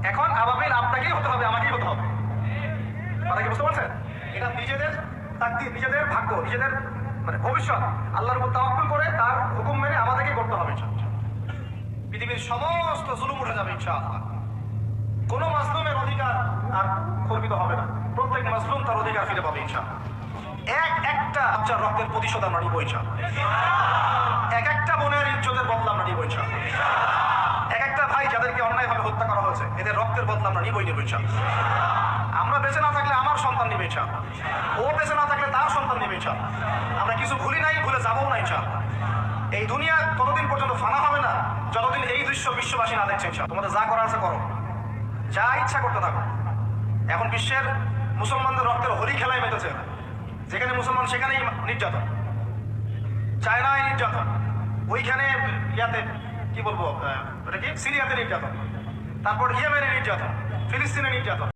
এখন আবাবিল আপনাকেই হতে হবে, আমাকেই হতে হবে। কথা কি বুঝতে পারছেন? এটা নিজেদের তাকদীর, নিজেদের ভাগ্য, নিজেদের মানে ভবিষ্যৎ আল্লাহর উপর তাওয়াক্কুল করে তার হুকুম মেনে আমাদেরকেই করতে হবে ইনশাআল্লাহ। পৃথিবীর সমস্ত জুলুম উঠে যাবে ইনশাআল্লাহ। কোনো মাজলুমের অধিকার আর খর্বিত হবে না। প্রত্যেক মাজলুম তার অধিকার ফিরে পাবে ইনশাআল্লাহ। একটা বাচ্চার রক্তের প্রতিশোধ আমরা নিব ইনশাআল্লাহ। একটা বোনের ইজ্জতের বদলা আমরা নিব ইনশাআল্লাহ। একটা ভাই যাদেরকে অন্যায়ভাবে হত্যা করা হয়েছে এদের রক্তের বদলা আমরা নিবই নেব ইনশাআল্লাহ। আমরা বেঁচে না থাকলে আমার সন্তান নিবে ইনশাআল্লাহ, ও বেঁচে না থাকলে তার সন্তান নিবে ইনশাআল্লাহ। আমরা কিছু ভুলি নাই, ভুলে যাবও না ইনশাআল্লাহ। এই দুনিয়া ততদিন পর্যন্ত ফানা হবে না যতদিন এই দৃশ্য বিশ্ববাসী না দেখছে ইনশাআল্লাহ। তোমাদের যা করার আছে করো, যা ইচ্ছা করতে থাকো। এখন বিশ্বের মুসলমানদের রক্তের হোলি খেলায় মেতেছে। যেখানে মুসলমান সেখানেই নির্যাতন, চায়নায় নির্যাতন, ওইখানে ইয়াতে কি বলবো, ওটা কি সিরিয়াতে নির্যাতন, তারপর ইয়েমেনে নির্যাতন, ফিলিস্তিনে নির্যাতন।